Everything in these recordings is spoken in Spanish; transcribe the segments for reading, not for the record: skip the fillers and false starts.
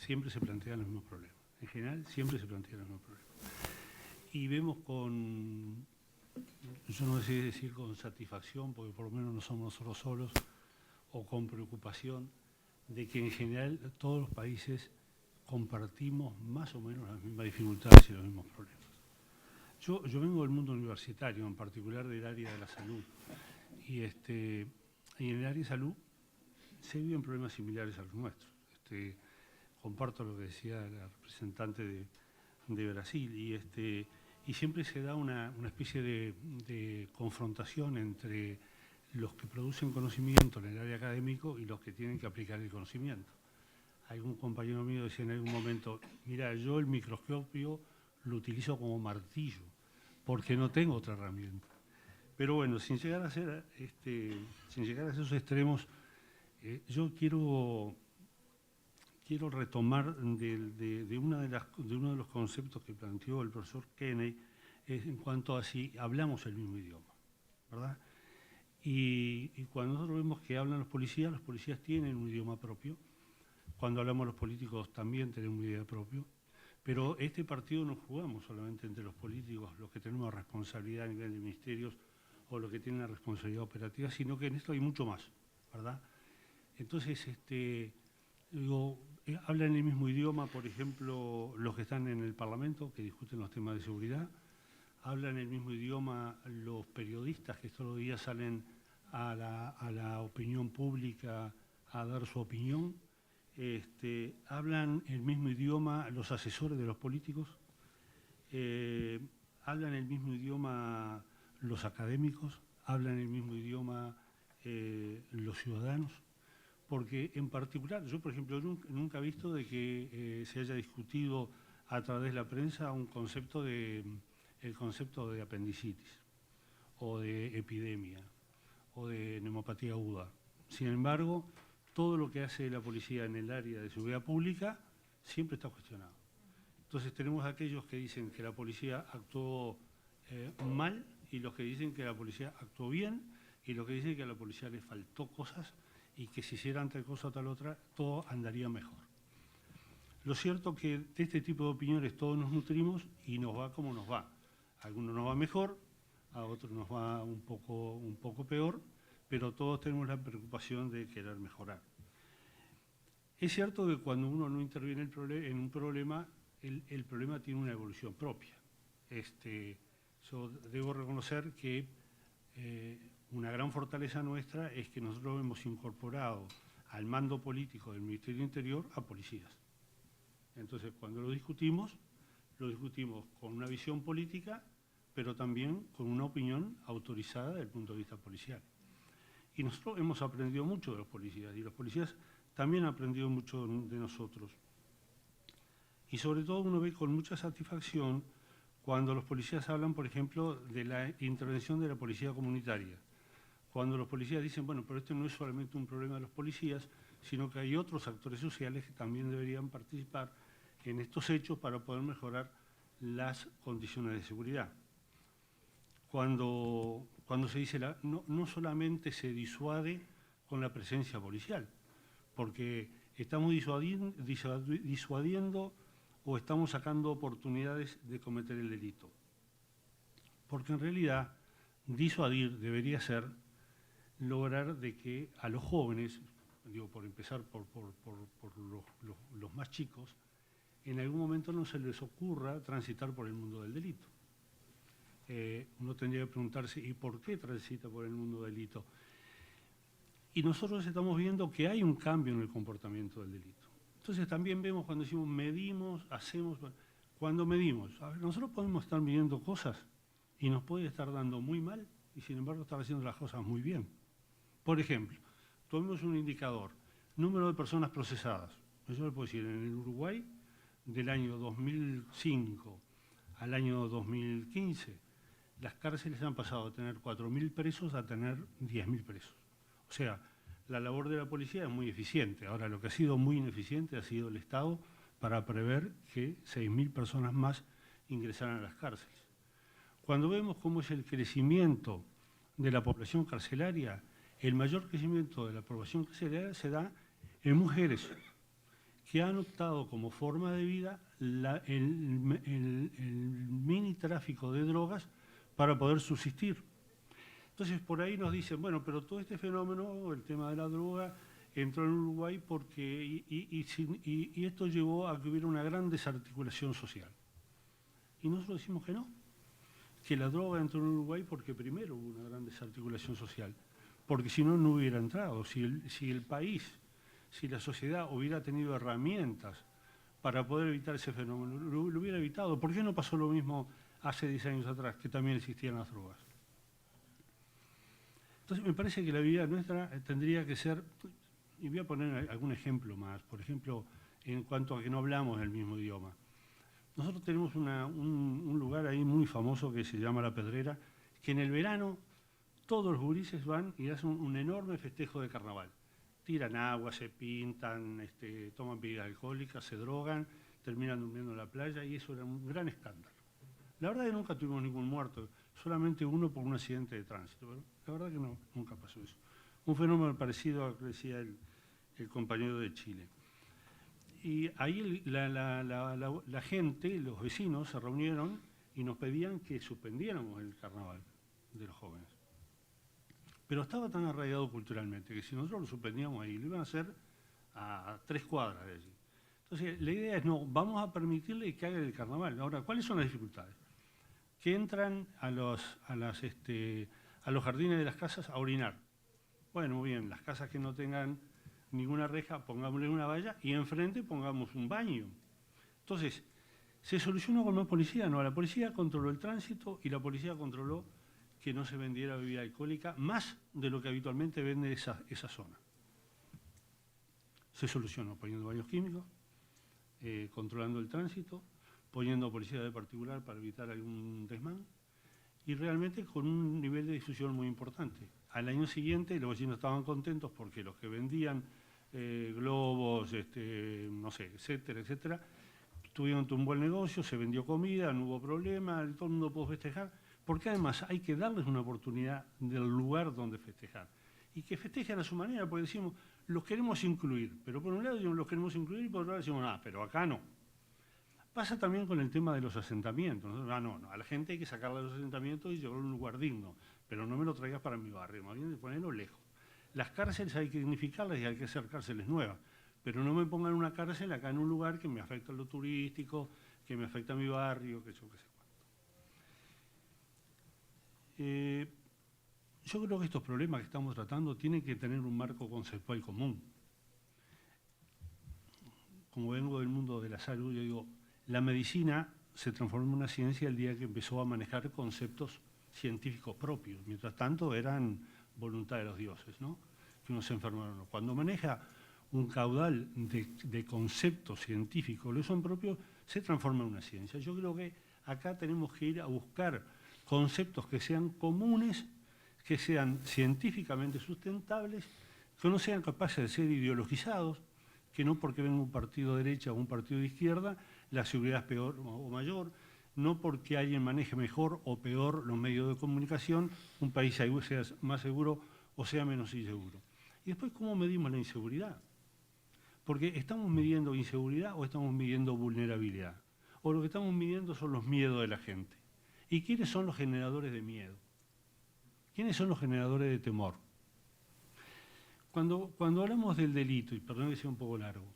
siempre se plantean los mismos problemas. En general, siempre se plantean los mismos problemas. Y vemos con, yo no sé decir con satisfacción, porque por lo menos no somos nosotros solos, o con preocupación, de que en general todos los países compartimos más o menos las mismas dificultades y los mismos problemas. Yo vengo del mundo universitario, en particular del área de la salud, y en el área de salud se viven problemas similares a los nuestros. Comparto lo que decía la representante de Brasil, y siempre se da una especie de confrontación entre los que producen conocimiento en el área académico y los que tienen que aplicar el conocimiento. Algún compañero mío decía en algún momento, mira, yo el microscopio lo utilizo como martillo, porque no tengo otra herramienta. Pero bueno, sin llegar a esos extremos, yo quiero retomar de uno de los conceptos que planteó el profesor Kenney, en cuanto a si hablamos el mismo idioma, ¿verdad? Y cuando nosotros vemos que hablan los policías tienen un idioma propio. Cuando hablamos los políticos también tenemos un idioma propio. Pero este partido no jugamos solamente entre los políticos, los que tenemos responsabilidad a nivel de ministerios o los que tienen la responsabilidad operativa, sino que en esto hay mucho más, ¿verdad? Entonces, hablan el mismo idioma, por ejemplo, los que están en el Parlamento, que discuten los temas de seguridad, hablan el mismo idioma los periodistas que todos los días salen a la opinión pública a dar su opinión, hablan el mismo idioma los asesores de los políticos, hablan el mismo idioma los académicos, hablan el mismo idioma los ciudadanos, porque en particular, yo por ejemplo nunca he visto de que se haya discutido a través de la prensa el concepto de apendicitis, o de epidemia, o de neumopatía aguda. Sin embargo, todo lo que hace la policía en el área de seguridad pública siempre está cuestionado. Entonces tenemos aquellos que dicen que la policía actuó mal, y los que dicen que la policía actuó bien, y los que dicen que a la policía le faltó cosas y que si hicieran tal cosa o tal otra, todo andaría mejor. Lo cierto es que de este tipo de opiniones todos nos nutrimos y nos va como nos va. A algunos nos va mejor, a otros nos va un poco peor, pero todos tenemos la preocupación de querer mejorar. Es cierto que cuando uno no interviene en un problema, el problema tiene una evolución propia. Yo debo reconocer que una gran fortaleza nuestra es que nosotros hemos incorporado al mando político del Ministerio del Interior a policías. Entonces, cuando lo discutimos con una visión política, pero también con una opinión autorizada desde el punto de vista policial. Y nosotros hemos aprendido mucho de los policías, y los policías también han aprendido mucho de nosotros. Y sobre todo uno ve con mucha satisfacción cuando los policías hablan, por ejemplo, de la intervención de la policía comunitaria. Cuando los policías dicen, bueno, pero esto no es solamente un problema de los policías, sino que hay otros actores sociales que también deberían participar en estos hechos para poder mejorar las condiciones de seguridad. Cuando se dice, no solamente se disuade con la presencia policial, porque estamos disuadiendo o estamos sacando oportunidades de cometer el delito. Porque en realidad disuadir debería ser lograr de que a los jóvenes, digo, por empezar por los más chicos, en algún momento no se les ocurra transitar por el mundo del delito. Uno tendría que preguntarse, ¿y por qué transita por el mundo del delito? Y nosotros estamos viendo que hay un cambio en el comportamiento del delito. Entonces también vemos cuando decimos medimos, hacemos, cuando medimos, a ver, nosotros podemos estar midiendo cosas y nos puede estar dando muy mal y sin embargo estar haciendo las cosas muy bien. Por ejemplo, tomemos un indicador, número de personas procesadas. Yo le puedo decir, en el Uruguay, del año 2005 al año 2015, las cárceles han pasado de tener 4.000 presos a tener 10.000 presos. O sea, la labor de la policía es muy eficiente. Ahora, lo que ha sido muy ineficiente ha sido el Estado para prever que 6.000 personas más ingresaran a las cárceles. Cuando vemos cómo es el crecimiento de la población carcelaria, el mayor crecimiento de la población carcelaria se da en mujeres, que han optado como forma de vida el mini tráfico de drogas para poder subsistir. Entonces, por ahí nos dicen, bueno, pero todo este fenómeno, el tema de la droga, entró en Uruguay porque y esto llevó a que hubiera una gran desarticulación social. Y nosotros decimos que la droga entró en Uruguay porque primero hubo una gran desarticulación social, porque si no, no hubiera entrado. Si el país, si la sociedad hubiera tenido herramientas para poder evitar ese fenómeno, lo hubiera evitado. ¿Por qué no pasó lo mismo hace 10 años atrás, que también existían las drogas? Entonces, me parece que la vida nuestra tendría que ser, y voy a poner algún ejemplo más, por ejemplo, en cuanto a que no hablamos el mismo idioma. Nosotros tenemos un lugar ahí muy famoso que se llama La Pedrera, que en el verano todos los gurises van y hacen un enorme festejo de carnaval. Tiran agua, se pintan, toman bebidas alcohólicas, se drogan, terminan durmiendo en la playa y eso era un gran escándalo. La verdad es que nunca tuvimos ningún muerto, solamente uno por un accidente de tránsito. Pero la verdad que no, nunca pasó eso. Un fenómeno parecido a lo que decía el compañero de Chile. Y ahí la gente, los vecinos, se reunieron y nos pedían que suspendiéramos el carnaval de los jóvenes. Pero estaba tan arraigado culturalmente que si nosotros lo suspendíamos ahí, lo iban a hacer a 3 cuadras de allí. Entonces, la idea es, no, vamos a permitirle que haga el carnaval. Ahora, ¿cuáles son las dificultades? Que entran a los jardines de las casas a orinar. Bueno, muy bien, las casas que no tengan ninguna reja, pongámosle una valla y enfrente pongamos un baño. Entonces, ¿se solucionó con más policía? No, la policía controló el tránsito y la policía controló que no se vendiera bebida alcohólica, más de lo que habitualmente vende esa zona. Se solucionó poniendo baños químicos, controlando el tránsito, poniendo policía de particular para evitar algún desmán, y realmente con un nivel de difusión muy importante. Al año siguiente los vecinos estaban contentos porque los que vendían globos, no sé, etcétera, etcétera, tuvieron un buen negocio, se vendió comida, no hubo problema, todo el mundo pudo festejar, porque además hay que darles una oportunidad del lugar donde festejar. Y que festejen a su manera, porque decimos, los queremos incluir, pero por un lado decimos, los queremos incluir, y por otro lado decimos, pero acá no. Pasa también con el tema de los asentamientos. No, a la gente hay que sacarla de los asentamientos y llevarlo a un lugar digno, pero no me lo traigas para mi barrio, más bien de ponerlo lejos. Las cárceles hay que dignificarlas y hay que hacer cárceles nuevas, pero no me pongan una cárcel acá en un lugar que me afecta a lo turístico, que me afecta a mi barrio, que yo qué sé cuánto. Yo creo que estos problemas que estamos tratando tienen que tener un marco conceptual común. Como vengo del mundo de la salud, yo digo, la medicina se transformó en una ciencia el día que empezó a manejar conceptos científicos propios. Mientras tanto eran voluntad de los dioses, ¿no? Que uno se enfermara o no. Cuando maneja un caudal de conceptos científicos, lo son propios, se transforma en una ciencia. Yo creo que acá tenemos que ir a buscar conceptos que sean comunes, que sean científicamente sustentables, que no sean capaces de ser ideologizados, que no porque venga un partido de derecha o un partido de izquierda, la seguridad es peor o mayor, no porque alguien maneje mejor o peor los medios de comunicación, un país sea más seguro o sea menos inseguro. Y después, ¿cómo medimos la inseguridad? Porque ¿estamos midiendo inseguridad o estamos midiendo vulnerabilidad? O lo que estamos midiendo son los miedos de la gente. ¿Y quiénes son los generadores de miedo? ¿Quiénes son los generadores de temor? Cuando hablamos del delito, y perdón que sea un poco largo,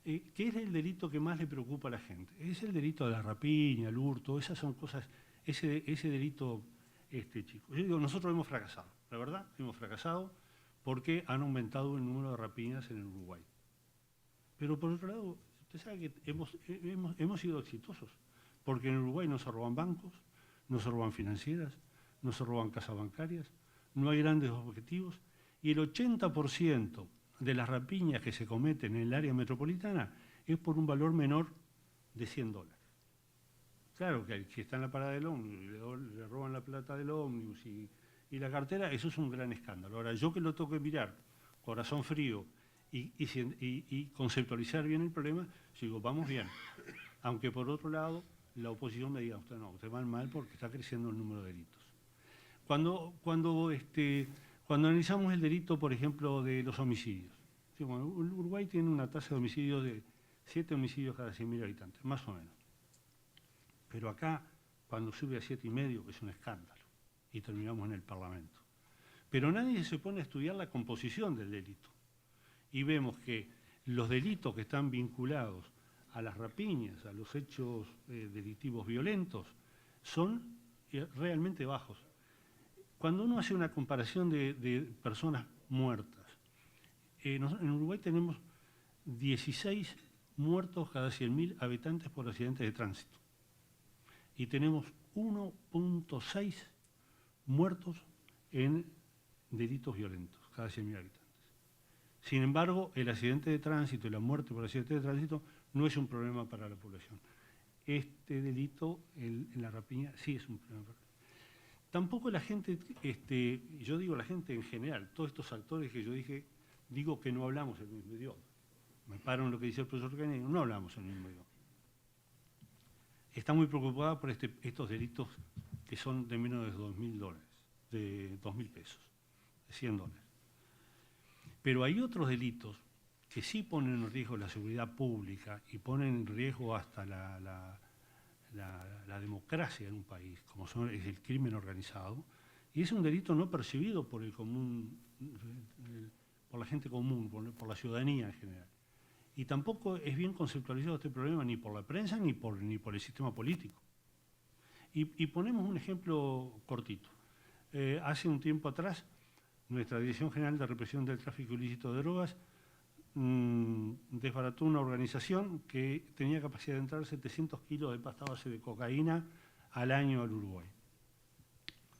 ¿qué es el delito que más le preocupa a la gente? Es el delito de la rapiña, el hurto, esas son cosas, ese delito, chico. Yo digo, nosotros hemos fracasado, la verdad, hemos fracasado porque han aumentado el número de rapiñas en el Uruguay. Pero por otro lado, usted sabe que hemos sido exitosos, porque en Uruguay no se roban bancos, no se roban financieras, no se roban casas bancarias, no hay grandes objetivos, y el 80% de las rapiñas que se cometen en el área metropolitana es por un valor menor de $100. Claro que si está en la parada del ómnibus y le roban la plata del ómnibus y la cartera, eso es un gran escándalo. Ahora, yo que lo tengo que mirar, corazón frío, y conceptualizar bien el problema, digo, vamos bien. Aunque por otro lado, la oposición me diga, usted van mal porque está creciendo el número de delitos. Cuando analizamos el delito, por ejemplo, de los homicidios, sí, bueno, Uruguay tiene una tasa de homicidios 7 homicidios cada 100.000 habitantes, más o menos. Pero acá, cuando sube a 7,5, es un escándalo, y terminamos en el Parlamento. Pero nadie se pone a estudiar la composición del delito. Y vemos que los delitos que están vinculados a las rapiñas, a los hechos delictivos violentos, son realmente bajos. Cuando uno hace una comparación de personas muertas, en Uruguay tenemos 16 muertos cada 100.000 habitantes por accidentes de tránsito. Y tenemos 1,6 muertos en delitos violentos cada 100.000 habitantes. Sin embargo, el accidente de tránsito y la muerte por accidente de tránsito no es un problema para la población. Este delito, en la rapiña, sí es un problema. Tampoco la gente, yo digo la gente en general, todos estos actores que yo dije, digo que no hablamos el mismo idioma. Me paro en lo que dice el profesor Kennedy, no hablamos el mismo idioma. Está muy preocupada por estos delitos que son de menos de $2.000, de 2.000 pesos, de $100. Pero hay otros delitos que sí ponen en riesgo la seguridad pública y ponen en riesgo hasta la democracia en un país, como es el crimen organizado, y es un delito no percibido por el común, por la gente común, por la ciudadanía en general. Y tampoco es bien conceptualizado este problema ni por la prensa ni por el sistema político. Y ponemos un ejemplo cortito. Hace un tiempo atrás, nuestra Dirección General de Represión del Tráfico Ilícito de Drogas desbarató una organización que tenía capacidad de entrar 700 kilos de pasta base de cocaína al año al Uruguay.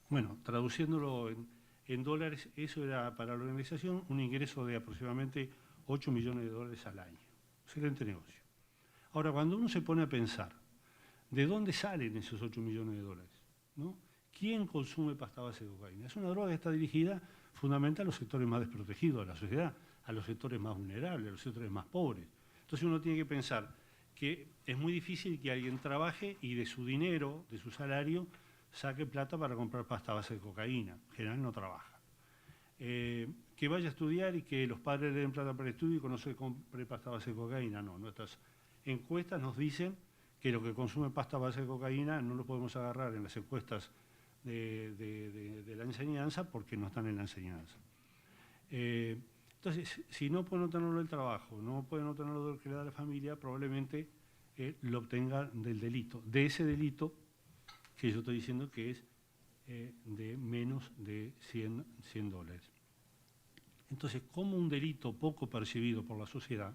Bueno, traduciéndolo en dólares, eso era para la organización un ingreso de aproximadamente $8 millones al año. Excelente negocio. Ahora, cuando uno se pone a pensar, ¿de dónde salen esos $8 millones? ¿No? ¿Quién consume pasta base de cocaína? Es una droga que está dirigida fundamentalmente a los sectores más desprotegidos de la sociedad, a los sectores más vulnerables, a los sectores más pobres. Entonces uno tiene que pensar que es muy difícil que alguien trabaje y de su dinero, de su salario, saque plata para comprar pasta base de cocaína. En general no trabaja. Que vaya a estudiar y que los padres le den plata para el estudio y que no se compre pasta base de cocaína. No, nuestras encuestas nos dicen que los que consumen pasta base de cocaína no lo podemos agarrar en las encuestas de la enseñanza porque no están en la enseñanza. Entonces, si no pueden obtenerlo del trabajo, no pueden obtenerlo de lo que le da la familia, probablemente lo obtengan del delito, de ese delito que yo estoy diciendo que es de menos de $100. Entonces, como un delito poco percibido por la sociedad,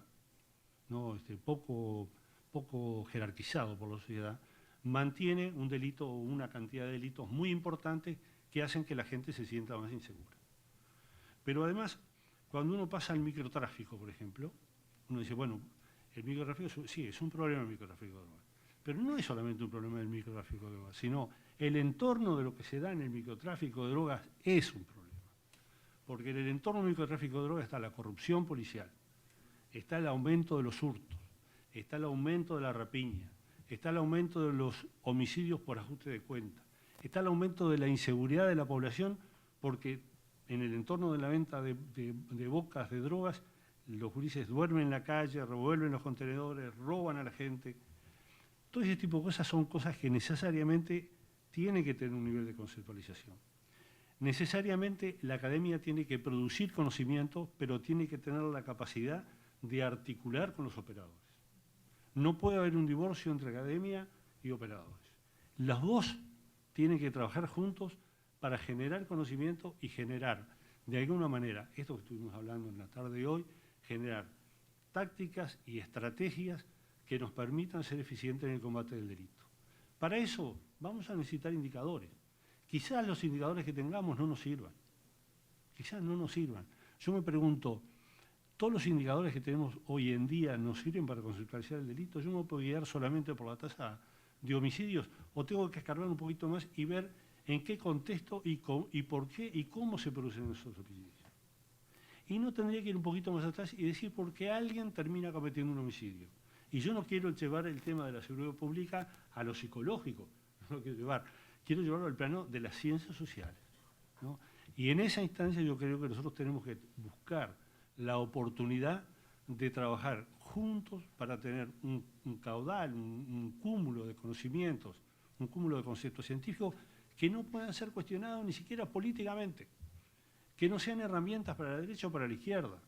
¿no? poco jerarquizado por la sociedad, mantiene un delito o una cantidad de delitos muy importantes que hacen que la gente se sienta más insegura. Pero además, cuando uno pasa al microtráfico, por ejemplo, uno dice, bueno, el microtráfico sí, es un problema el microtráfico de drogas, pero no es solamente un problema del microtráfico de drogas, sino el entorno de lo que se da en el microtráfico de drogas es un problema. Porque en el entorno del microtráfico de drogas está la corrupción policial, está el aumento de los hurtos, está el aumento de la rapiña, está el aumento de los homicidios por ajuste de cuenta, está el aumento de la inseguridad de la población porque en el entorno de la venta de bocas de drogas, los gurises duermen en la calle, revuelven los contenedores, roban a la gente. Todo ese tipo de cosas son cosas que necesariamente tienen que tener un nivel de conceptualización. Necesariamente la academia tiene que producir conocimiento, pero tiene que tener la capacidad de articular con los operadores. No puede haber un divorcio entre academia y operadores. Los dos tienen que trabajar juntos para generar conocimiento y generar, de alguna manera, esto que estuvimos hablando en la tarde de hoy, generar tácticas y estrategias que nos permitan ser eficientes en el combate del delito. Para eso vamos a necesitar indicadores. Quizás los indicadores que tengamos no nos sirvan. Quizás no nos sirvan. Yo me pregunto, ¿todos los indicadores que tenemos hoy en día nos sirven para conceptualizar el delito? ¿Yo me puedo guiar solamente por la tasa de homicidios o tengo que escarbar un poquito más y ver en qué contexto y por qué y cómo se producen esos homicidios? Y no tendría que ir un poquito más atrás y decir por qué alguien termina cometiendo un homicidio. Y yo no quiero llevar el tema de la seguridad pública a lo psicológico, no lo quiero llevar. Quiero llevarlo al plano de las ciencias sociales, ¿no? Y en esa instancia yo creo que nosotros tenemos que buscar la oportunidad de trabajar juntos para tener un caudal, un cúmulo de conocimientos, un cúmulo de conceptos científicos que no puedan ser cuestionados ni siquiera políticamente, que no sean herramientas para la derecha o para la izquierda,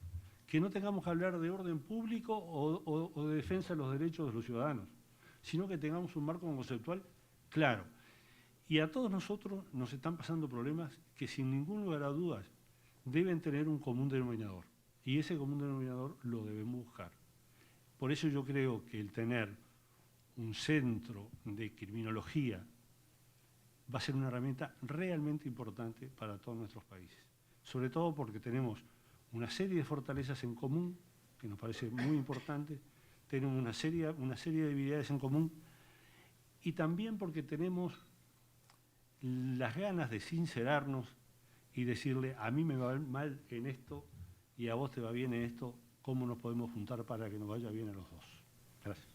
que no tengamos que hablar de orden público o de defensa de los derechos de los ciudadanos, sino que tengamos un marco conceptual claro. Y a todos nosotros nos están pasando problemas que sin ningún lugar a dudas deben tener un común denominador. Y ese común denominador lo debemos buscar. Por eso yo creo que el tener un centro de criminología va a ser una herramienta realmente importante para todos nuestros países. Sobre todo porque tenemos una serie de fortalezas en común, que nos parece muy importante, tenemos una serie de debilidades en común, y también porque tenemos las ganas de sincerarnos y decirle, a mí me va mal en esto y a vos te va bien en esto, ¿cómo nos podemos juntar para que nos vaya bien a los dos? Gracias.